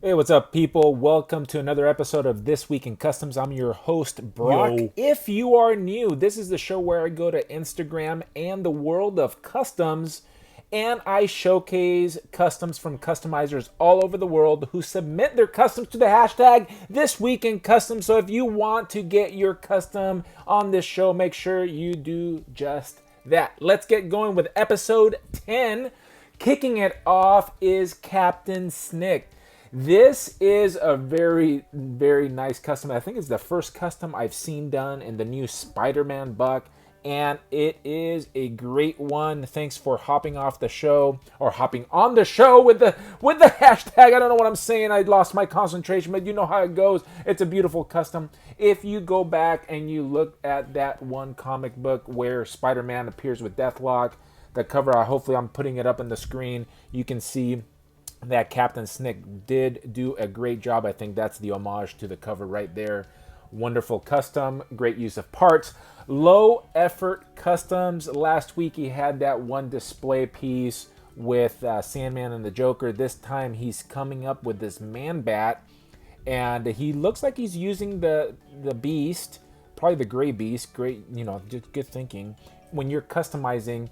Hey, what's up, people? Welcome to another episode of This Week in Customs. I'm your host, Brock. Yo. If you are new, this is the show where I go to Instagram and the world of customs and I showcase customs from customizers all over the world who submit their customs to the hashtag This Week in Customs. So if you want to get your custom on this show, make sure you do just that. Let's get going with episode 10. Kicking it off is Captain Snick. This is a very, very nice custom. I think it's the first custom I've seen done in the new Spider-Man buck, and it is a great one. Thanks for hopping off the show, or hopping on the show with the hashtag. I don't know what I'm saying. I lost my concentration, but you know how it goes. It's a beautiful custom. If you go back and you look at that one comic book where Spider-Man appears with Deathlock, the cover, hopefully I'm putting it up on the screen, you can see that Captain Snick did do a great job. I think that's the homage to the cover right there. Wonderful custom, great use of parts. Low effort customs. Last week he had that one display piece with Sandman and the Joker. This time he's coming up with this Man Bat, and he looks like he's using the Beast, probably the Gray Beast. Great, just good thinking. When you're customizing,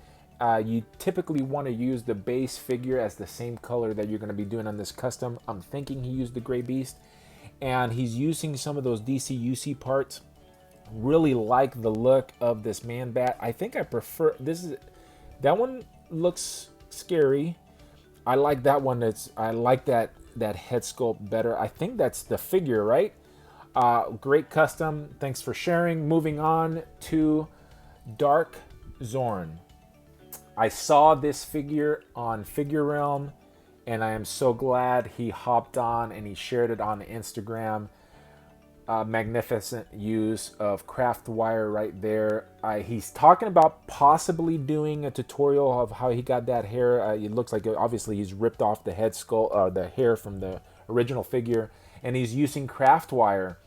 you typically want to use the base figure as the same color that you're going to be doing on this custom. I'm thinking he used the Gray Beast, and he's using some of those DC-UC parts. Really like the look of this Man Bat. I think I prefer that one looks scary. I like that one. I like that head sculpt better. I think that's the figure, right? Great custom. Thanks for sharing. Moving on to Dark Zorn. I saw this figure on Figure Realm, and I am so glad he hopped on and he shared it on Instagram. Magnificent use of craft wire right there. He's talking about possibly doing a tutorial of how he got that hair. It looks like obviously he's ripped off the head sculpt, the hair from the original figure, and he's using craft wire.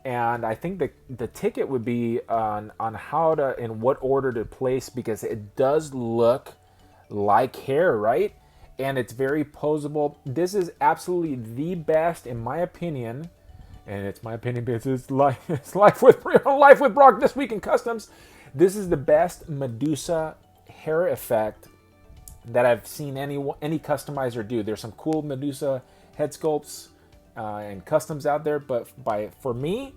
And I think the ticket would be on how to, in what order to place, because it does look like hair, right? And it's very posable. This is absolutely the best, in my opinion, and it's my opinion because it's life with Brock This Week in Customs. This is the best Medusa hair effect that I've seen any customizer do. There's some cool Medusa head sculpts and customs out there, but for me,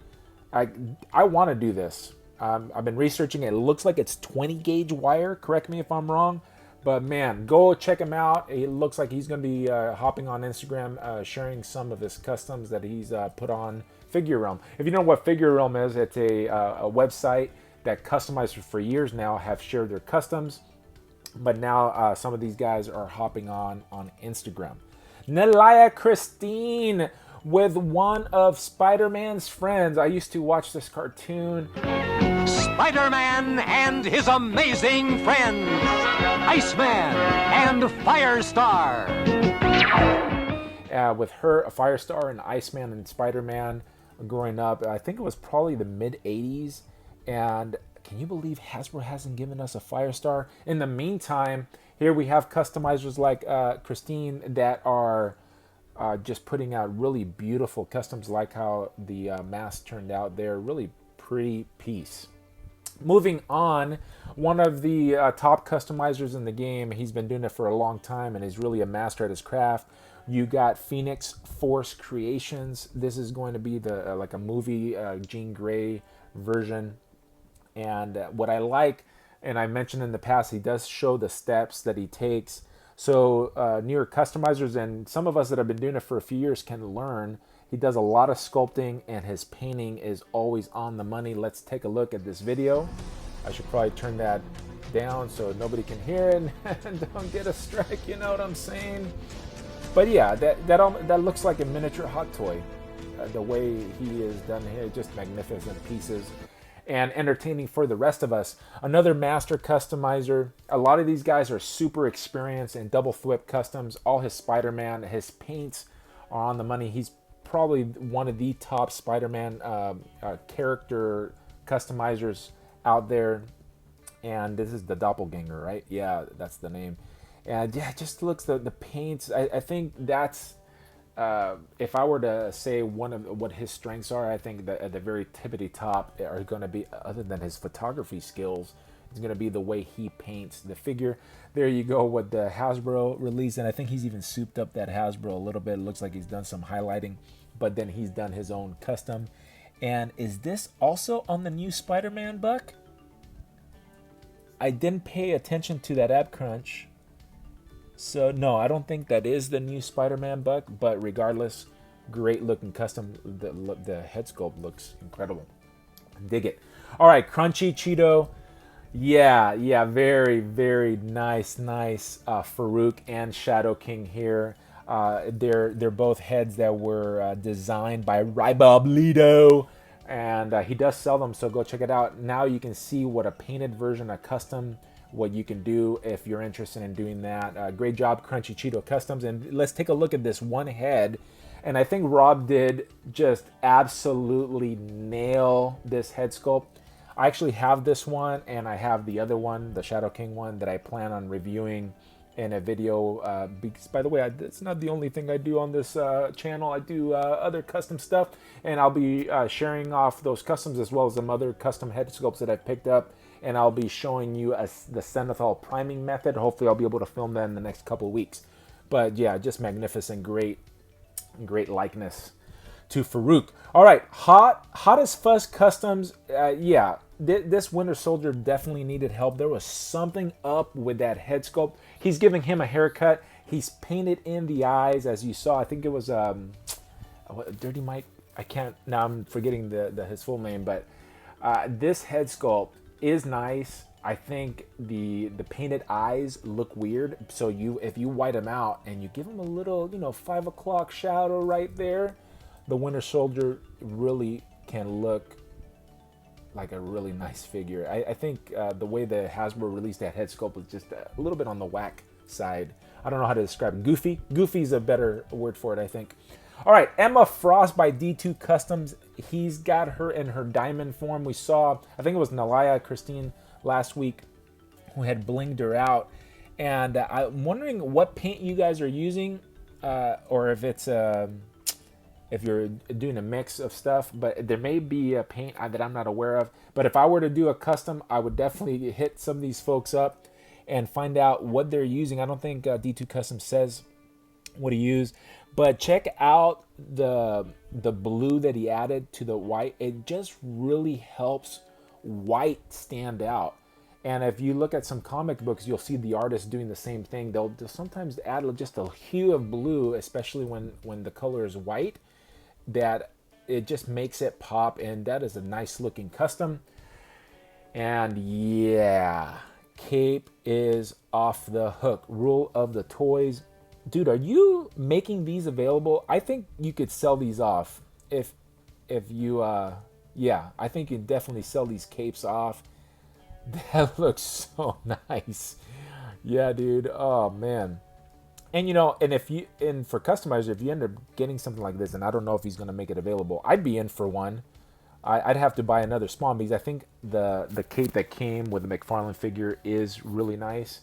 I want to do this. I've been researching it. It looks like it's 20 gauge wire. Correct me if I'm wrong, but man, go check him out. It looks like he's going to be hopping on Instagram, sharing some of his customs that he's put on Figure Realm. If you know what Figure Realm is, it's a website that customizers for years now have shared their customs, but now some of these guys are hopping on Instagram. Nelaya Christine with one of Spider-Man's friends. I used to watch this cartoon. Spider-Man and his amazing friends, Iceman and Firestar. With her, Firestar and Iceman and Spider-Man growing up, I think it was probably the mid-'80s. And can you believe Hasbro hasn't given us a Firestar? In the meantime, here we have customizers like Christine that are just putting out really beautiful customs, like how the mask turned out there. Really pretty piece. Moving on, one of the top customizers in the game. He's been doing it for a long time and he's really a master at his craft. You got Phoenix Force Creations. This is going to be the like a movie Jean Grey version. And what I like, and I mentioned in the past, he does show the steps that he takes. So newer customizers and some of us that have been doing it for a few years can learn. He does a lot of sculpting and his painting is always on the money. Let's take a look at this video. I should probably turn that down so nobody can hear it and don't get a strike, you know what I'm saying? But yeah, that looks like a miniature hot toy. The way he is done here, just magnificent pieces. And entertaining for the rest of us. Another master customizer. A lot of these guys are super experienced in double flip customs. All his Spider-Man, his paints are on the money. He's probably one of the top Spider-Man character customizers out there. And this is the Doppelganger, right? Yeah, that's the name. And yeah, it just looks, the paints, I think that's if I were to say one of what his strengths are, I think that at the very tippity top are going to be, other than his photography skills, is going to be the way he paints the figure. There you go with the Hasbro release, and I think he's even souped up that Hasbro a little bit. It looks like he's done some highlighting, but then he's done his own custom. And is this also on the new Spider-Man, Buck? I didn't pay attention to that app crunch. So, no, I don't think that is the new Spider-Man, Buck. But regardless, great looking custom. The head sculpt looks incredible. Dig it. All right, Crunchy Cheeto. Yeah, very, very nice. Farouk and Shadow King here. They're both heads that were designed by Rybob Lido, and he does sell them, so go check it out. Now you can see what a painted version, a custom, what you can do if you're interested in doing that. Great job, Crunchy Cheeto Customs. And let's take a look at this one head. And I think Rob did just absolutely nail this head sculpt. I actually have this one, and I have the other one, the Shadow King one, that I plan on reviewing in a video. Because, by the way, it's not the only thing I do on this channel. I do other custom stuff, and I'll be sharing off those customs as well as some other custom head sculpts that I've picked up. And I'll be showing you the Zenithal priming method. Hopefully I'll be able to film that in the next couple of weeks. But yeah, just magnificent, great likeness to Farouk. All right, Hot as Fuss Customs. Yeah, this Winter Soldier definitely needed help. There was something up with that head sculpt. He's giving him a haircut. He's painted in the eyes, as you saw. I think it was Dirty Mike. Now I'm forgetting his full name, but this head sculpt is nice. I think the painted eyes look weird. So if you white them out and you give them a little, 5 o'clock shadow right there, the Winter Soldier really can look like a really nice figure. I think the way the Hasbro released that head sculpt was just a little bit on the whack side. I don't know how to describe it. Goofy. Goofy's a better word for it, I think. All right, Emma Frost by D2 Customs. He's got her in her diamond form. We saw, I think it was Nalaya Christine last week who had blinged her out. And I'm wondering what paint you guys are using, or if it's if you're doing a mix of stuff. But there may be a paint that I'm not aware of. But if I were to do a custom, I would definitely hit some of these folks up and find out what they're using. I don't think D2 Customs says what he used. But check out the blue that he added to the white. It just really helps white stand out. And if you look at some comic books, you'll see the artists doing the same thing. They'll sometimes add just a hue of blue, especially when the color is white, that it just makes it pop. And that is a nice looking custom. And yeah, cape is off the hook. Rule of the Toys. Dude, are you making these available? I think you could sell these off if you yeah, I think you definitely sell these capes off. That looks so nice. Yeah, dude. Oh man. And and for customizers, if you end up getting something like this, and I don't know if he's gonna make it available, I'd be in for one. I'd have to buy another spawn because I think the cape that came with the McFarlane figure is really nice.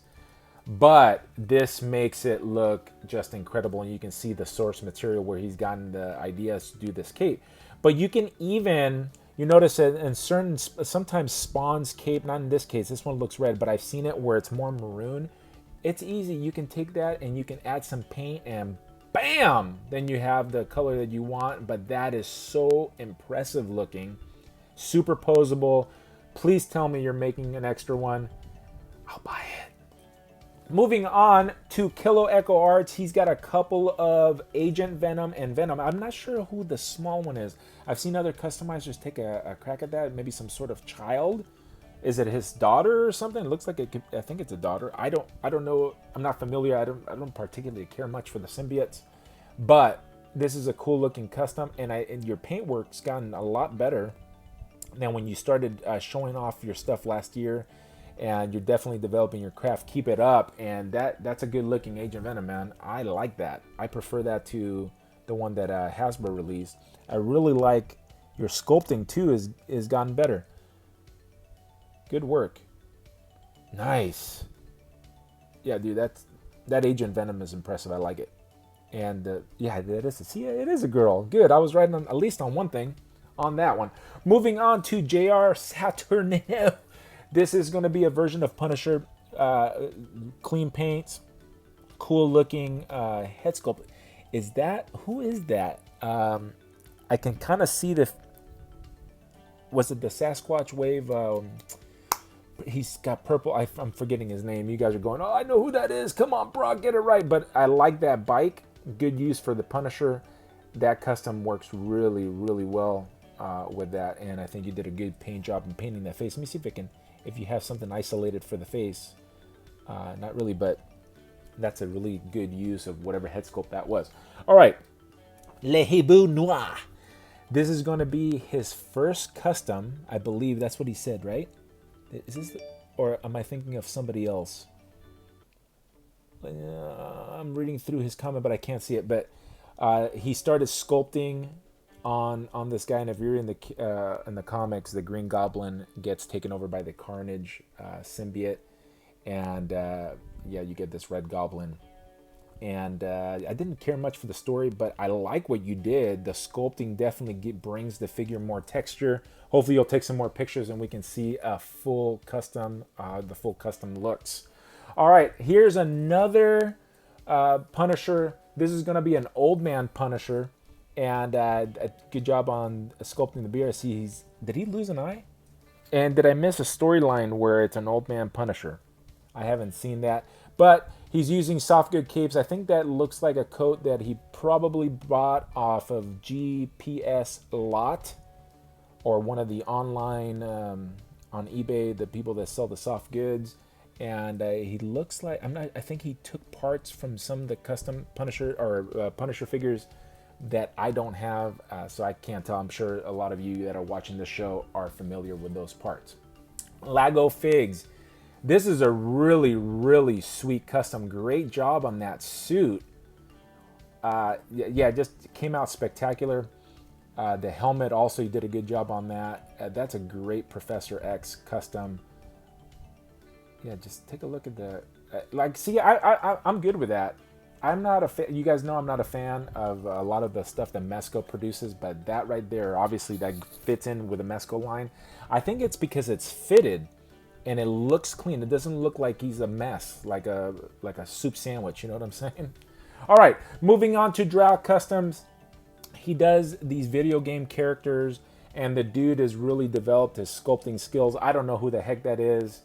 But this makes it look just incredible, and you can see the source material where he's gotten the ideas to do this cape. But you can even, you notice that in sometimes Spawn's cape, not in this case, this one looks red, but I've seen it where it's more maroon. It's easy. You can take that and you can add some paint and bam! Then you have the color that you want, but that is so impressive looking. Super posable. Please tell me you're making an extra one. I'll buy it. Moving on to Kilo Echo Arts, he's got a couple of Agent Venom and Venom. I'm not sure who the small one is. I've seen other customizers take a crack at that. Maybe some sort of child. Is it his daughter or something? It looks like it could, I think it's a daughter. I don't know. I'm not familiar. I don't particularly care much for the symbiotes, but this is a cool looking custom, and your paintwork's gotten a lot better than when you started showing off your stuff last year. And you're definitely developing your craft. Keep it up. And that's a good looking Agent Venom, man. I like that. I prefer that to the one that Hasbro released. I really like your sculpting too is gotten better. Good work. Nice. Yeah, dude, that Agent Venom is impressive. I like it. And yeah, that is. See, it is a girl. Good. I was right on at least on one thing, on that one. Moving on to J.R. Saturnino. This is going to be a version of Punisher. Clean paints, cool looking head sculpt. Is that who is that? I can kind of see the. Was it the Sasquatch wave? He's got purple. I'm forgetting his name. You guys are going, oh, I know who that is. Come on, Brock, get it right. But I like that bike. Good use for the Punisher. That custom works really, really well with that. And I think you did a good paint job in painting that face. Let me see if you have something isolated for the face. Not really, but that's a really good use of whatever head sculpt that was. All right. Le Hibou Noir. This is going to be his first custom. I believe that's what he said, right? Is this, or am I thinking of somebody else? I'm reading through his comment, but I can't see it. But he started sculpting on this guy, and if you're in the comics, the Green Goblin gets taken over by the Carnage symbiote, and yeah, you get this Red Goblin. And I didn't care much for the story, but I like what you did. The sculpting definitely brings the figure more texture. Hopefully you'll take some more pictures and we can see a full custom, the full custom looks. All right, here's another Punisher. This is going to be an old man Punisher. And a good job on sculpting the beard. I see did he lose an eye? And did I miss a storyline where it's an old man Punisher? I haven't seen that. But he's using soft good capes. I think that looks like a coat that he probably bought off of GPS Lot or one of the online on eBay, the people that sell the soft goods. And he looks like I think he took parts from some of the custom Punisher or Punisher figures that I don't have, so I can't tell. I'm sure a lot of you that are watching this show are familiar with those parts. Lago Figs. This is a really, really sweet custom. Great job on that suit. Yeah, it just came out spectacular. The helmet also, you did a good job on that. That's a great Professor X custom. Yeah, just take a look at the... see, I'm good with that. I'm not a fan. You guys know I'm not a fan of a lot of the stuff that Mezco produces, but that right there, obviously that fits in with the Mezco line. I think it's because it's fitted and it looks clean. It doesn't look like he's a mess, like a soup sandwich. You know what I'm saying? All right, moving on to Drought Customs. He does these video game characters, and the dude has really developed his sculpting skills. I don't know who the heck that is.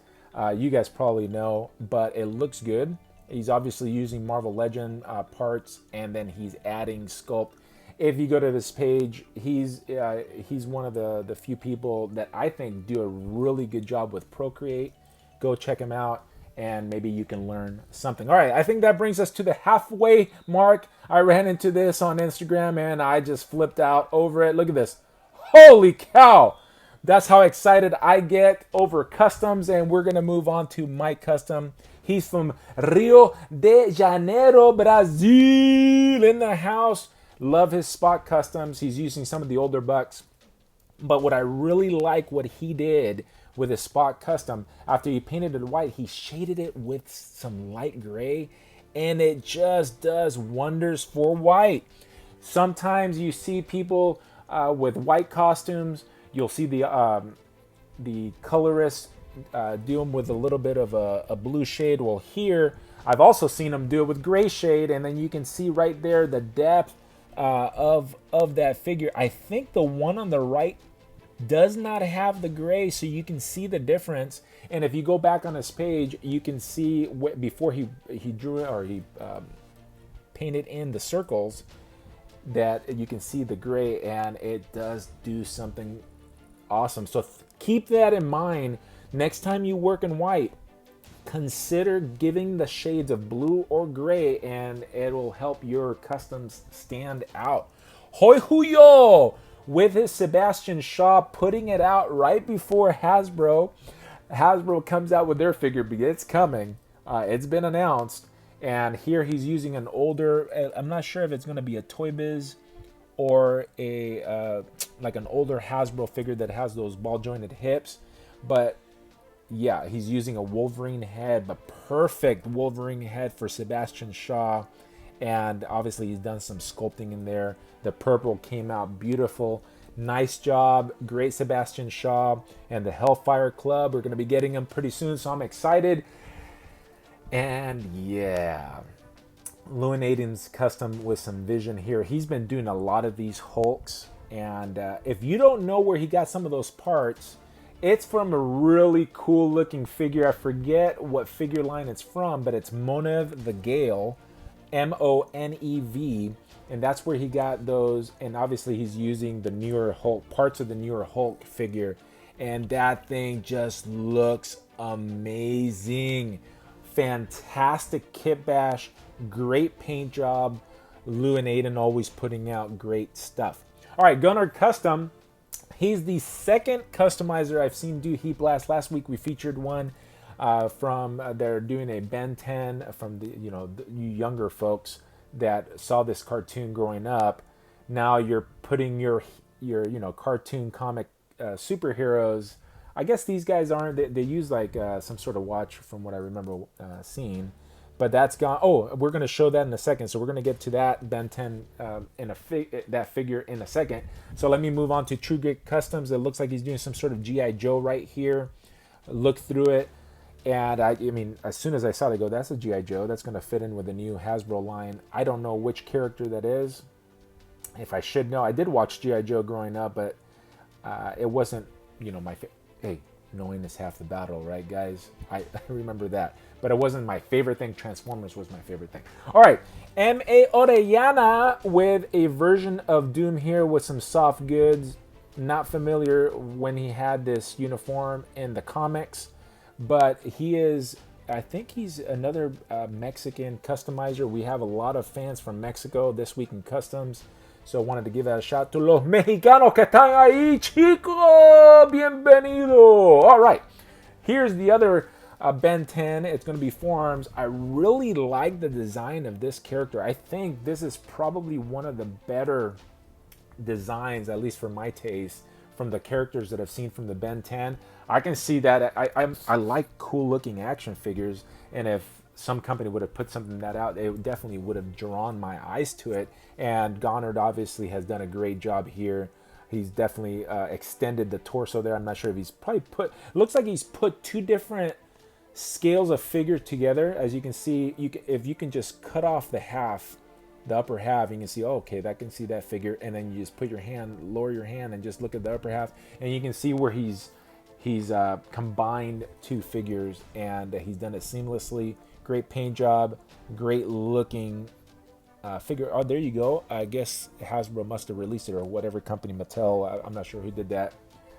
You guys probably know, but it looks good. He's obviously using Marvel Legend parts, and then he's adding sculpt. If you go to this page, he's one of the few people that I think do a really good job with Procreate. Go check him out, and maybe you can learn something. All right, I think that brings us to the halfway mark. I ran into this on Instagram, and I just flipped out over it. Look at this. Holy cow! That's how excited I get over customs, and we're going to move on to my custom. He's from Rio de Janeiro, Brazil, in the house. Love his spot customs. He's using some of the older bucks. But what I really like what he did with his spot custom, after he painted it white, he shaded it with some light gray, and it just does wonders for white. Sometimes you see people with white costumes. You'll see the colorists do them with a little bit of a blue shade. Well, here I've also seen them do it with gray shade, and then you can see right there the depth of that figure. I think the one on the right does not have the gray, so you can see the difference. And if you go back on his page, you can see before he drew it, or he painted in the circles, that you can see the gray, and it does do something awesome. So keep that in mind. Next time you work in white, consider giving the shades of blue or gray, and it will help your customs stand out. Hoi Huyo with his Sebastian Shaw, putting it out right before Hasbro. Hasbro comes out with their figure. It's coming. It's been announced. And here he's using an older, I'm not sure if it's going to be a Toy Biz or a like an older Hasbro figure that has those ball jointed hips. But yeah, he's using a Wolverine head, but perfect Wolverine head for Sebastian Shaw. And obviously he's done some sculpting in there. The purple came out beautiful. Nice job. Great Sebastian Shaw and the Hellfire Club. We're going to be getting him pretty soon, so I'm excited. And yeah, Luanaden's custom with some vision here. He's been doing a lot of these Hulks. And if you don't know where he got some of those parts, it's from a really cool looking figure. I forget what figure line it's from, but it's Monev the Gale, Monev, and that's where he got those. And obviously he's using the newer Hulk, parts of the newer Hulk figure, and that thing just looks amazing. Fantastic kit bash, great paint job. Lou and Aiden always putting out great stuff. All right, Gunnar Custom. He's the second customizer I've seen do Heat Blast. Last week we featured one from they're doing a Ben 10 from the you younger folks that saw this cartoon growing up. Now you're putting your cartoon comic superheroes. I guess these guys aren't. They use like some sort of watch from what I remember seeing. But that's gone. Oh, we're going to show that in a second. So we're going to get to that Ben 10 that figure in a second. So let me move on to True Grit Customs. It looks like he's doing some sort of G.I. Joe right here. Look through it. And I mean, as soon as I saw it, I go, that's a G.I. Joe. That's going to fit in with the new Hasbro line. I don't know which character that is. If I should know, I did watch G.I. Joe growing up, but it wasn't, my favorite. Hey, knowing is half the battle, right, guys? I remember that. But it wasn't my favorite thing. Transformers was my favorite thing. All right. M.A. Orellana with a version of Doom here with some soft goods. Not familiar when he had this uniform in the comics. But he is, I think he's another Mexican customizer. We have a lot of fans from Mexico this week in Customs. So I wanted to give that a shout to los mexicanos que están ahí, chicos. Bienvenido. All right. Here's the other Ben 10. It's going to be forearms. I really like the design of this character. I think this is probably one of the better designs, at least for my taste, from the characters that I've seen from the Ben 10. I can see that. I like cool looking action figures, and if some company would have put something that out, it definitely would have drawn my eyes to it. And Gonard obviously has done a great job here. He's definitely extended the torso there. I'm not sure if he's probably looks like he's put two different scales of figure together. As you can see, if you can just cut off the upper half, you can see, oh, okay, that can see that figure. And then you just put your hand, lower your hand, and just look at the upper half, and you can see where he's combined two figures, and he's done it seamlessly. Great paint job, great looking figure. Oh, there you go. I guess Hasbro must have released it, or whatever company, Mattel. I'm not sure who did that.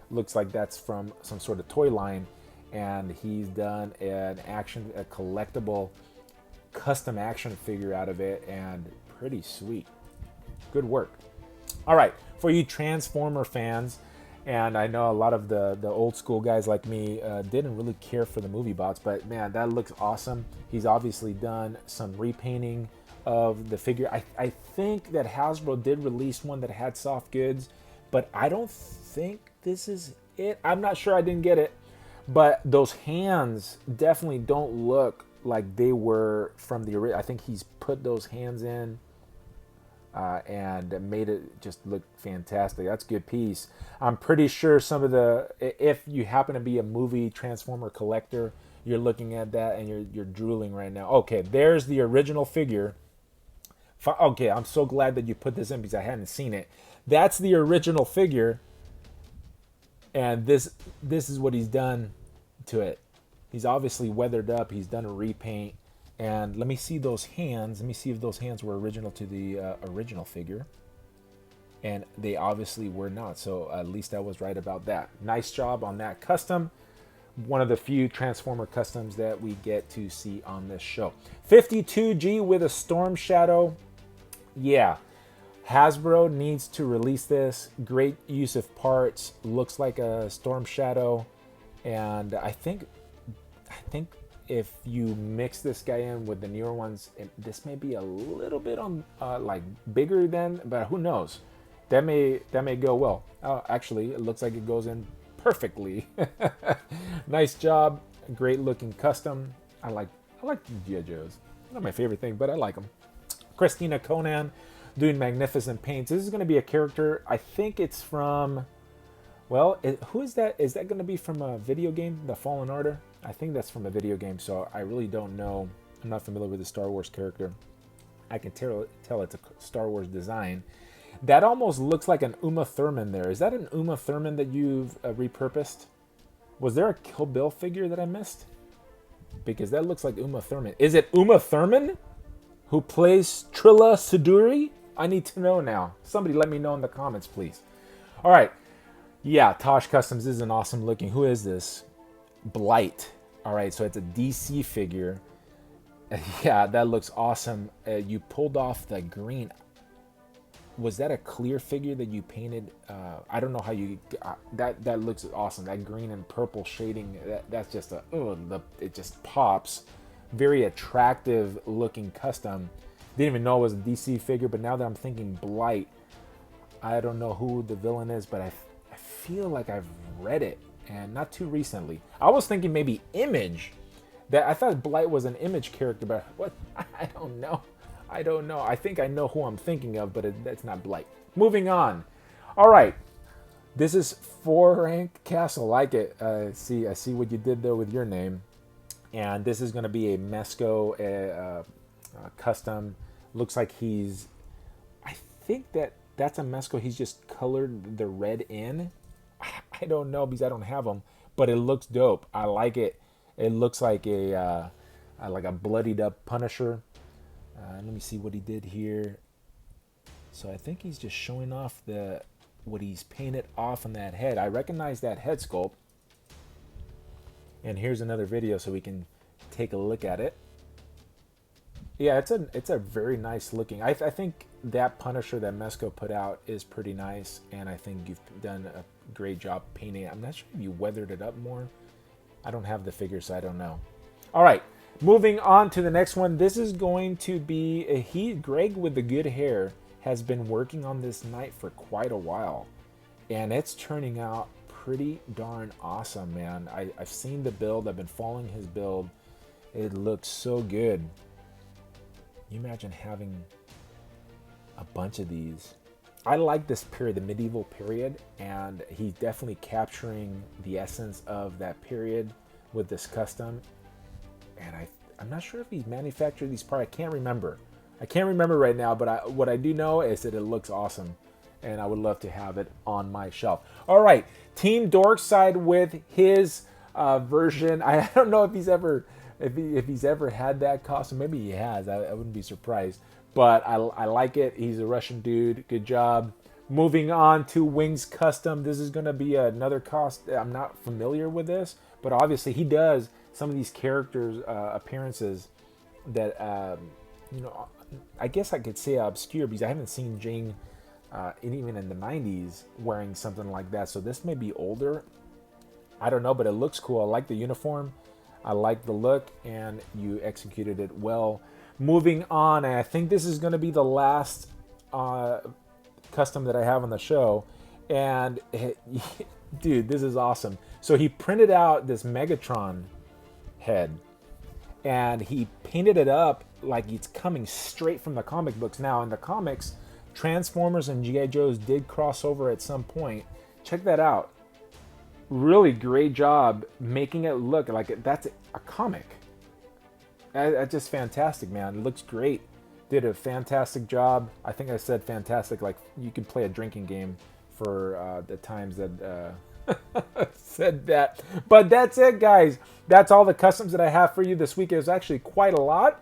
Looks like that's from some sort of toy line, and he's done a collectible custom action figure out of it, and pretty sweet. Good work. All right, for you Transformer fans, and I know a lot of the old school guys like me didn't really care for the movie bots, but man, that looks awesome. He's obviously done some repainting of the figure. I think that Hasbro did release one that had soft goods, but I don't think this is it. I'm not sure, I didn't get it, but those hands definitely don't look like they were from the original. I think he's put those hands in and made it just look fantastic. That's a good piece. I'm pretty sure some of if you happen to be a movie Transformer collector, you're looking at that and you're drooling right now. Okay, there's the original figure. Okay, I'm so glad that you put this in because I hadn't seen it. That's the original figure, and this is what he's done to it. He's obviously weathered up. He's done a repaint. And let me see those hands. Let me see if those hands were original to the original figure. And they obviously were not. So at least I was right about that. Nice job on that custom. One of the few Transformer customs that we get to see on this show. 52G with a Storm Shadow. Yeah. Hasbro needs to release this. Great use of parts. Looks like a Storm Shadow. And I think if you mix this guy in with the newer ones, this may be a little bit on like bigger than, but who knows? That may go well. Actually, it looks like it goes in perfectly. Nice job, great looking custom. I like the G.I. Joes. Not my favorite thing, but I like them. Christina Conan doing magnificent paints. This is going to be a character, I think it's from, well, who is that? Is that going to be from a video game, The Fallen Order? I think that's from a video game, so I really don't know. I'm not familiar with the Star Wars character. I can tell it's a Star Wars design. That almost looks like an Uma Thurman there. Is that an Uma Thurman that you've repurposed? Was there a Kill Bill figure that I missed? Because that looks like Uma Thurman. Is it Uma Thurman who plays Trilla Suduri? I need to know now. Somebody let me know in the comments, please. All right. Yeah, Tosh Customs is an awesome looking. Who is this? Blight. All right, so it's a DC figure. Yeah, that looks awesome. You pulled off the green. Was that a clear figure that you painted? I don't know how you... that looks awesome. That green and purple shading, that's just a... it just pops. Very attractive looking custom. Didn't even know it was a DC figure, but now that I'm thinking Blight, I don't know who the villain is, but I feel like I've read it, and not too recently. I was thinking maybe Image. That I thought Blight was an Image character, but what? I don't know. I don't know. I think I know who I'm thinking of, but that's not Blight. Moving on. All right. This is 4 Rank Castle. Like it. I see what you did there with your name. And this is going to be a Mesco custom. Looks like he's... I think that's a Mesco. He's just colored the red in. I don't know because I don't have them, but it looks dope. I like it. It looks like a bloodied up Punisher. Let me see what he did here. So I think he's just showing off what he's painted off on that head. I recognize that head sculpt. And here's another video so we can take a look at it. Yeah, it's a very nice looking. I think that Punisher that Mesco put out is pretty nice, and I think you've done a great job painting it. I'm not sure if you weathered it up more. I don't have the figure, so I don't know. All right, moving on to the next one. This is going to be Greg with the good hair has been working on this knight for quite a while, and it's turning out pretty darn awesome, man. I've seen the build. I've been following his build. It looks so good. Can you imagine having a bunch of these? I like this period, the medieval period, and he's definitely capturing the essence of that period with this custom. And I'm not sure if he manufactured these parts. I can't remember. I can't remember right now, but what I do know is that it looks awesome, and I would love to have it on my shelf. All right, Team Dorkside with his version. I don't know if he's ever had that costume. Maybe he has. I wouldn't be surprised. But I like it. He's a Russian dude. Good job. Moving on to Wings Custom. This is going to be another cost. I'm not familiar with this, but obviously he does some of these characters' appearances that, I guess I could say obscure because I haven't seen Jing even in the 90s wearing something like that. So this may be older. I don't know, but it looks cool. I like the uniform. I like the look, and you executed it well. Moving on, and I think this is going to be the last custom that I have on the show. And, dude, this is awesome. So he printed out this Megatron head, and he painted it up like it's coming straight from the comic books. Now, in the comics, Transformers and G.I. Joes did cross over at some point. Check that out. Really great job making it look like that's a comic. That's just fantastic, man. It looks great. Did a fantastic job. I think I said fantastic, like you could play a drinking game for the times that said that. But that's it, guys. That's all the customs that I have for you this week. It was actually quite a lot.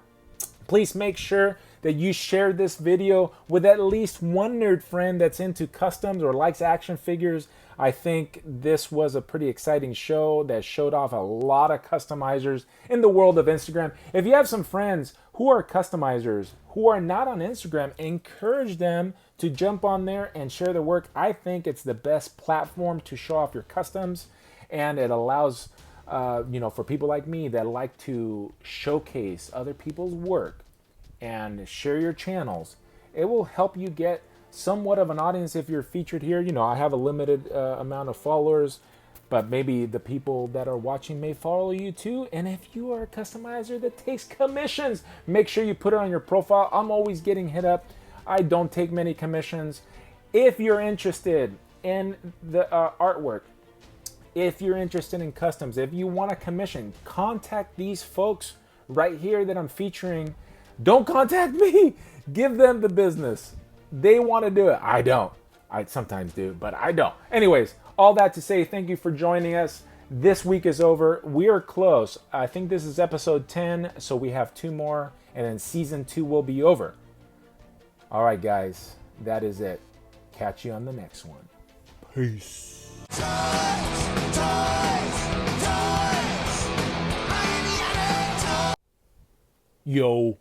Please make sure that you share this video with at least one nerd friend that's into customs or likes action figures. I think this was a pretty exciting show that showed off a lot of customizers in the world of Instagram. If you have some friends who are customizers who are not on Instagram, encourage them to jump on there and share their work. I think it's the best platform to show off your customs, and it allows for people like me that like to showcase other people's work and share your channels. It will help you get somewhat of an audience if you're featured here. I have a limited amount of followers, But maybe the people that are watching may follow you too. And if you are a customizer that takes commissions, make sure you put it on your profile. I'm always getting hit up. I don't take many commissions. If you're interested in the artwork, if you're interested in customs, if you want a commission, contact these folks right here that I'm featuring. Don't contact me. Give them the business. They want to do it. I don't. I sometimes do, but I don't. Anyways, all that to say, thank you for joining us. This week is over. We are close. I think this is episode 10, so we have 2 more, and then season 2 will be over. All right, guys, that is it. Catch you on the next one. Peace. Yo.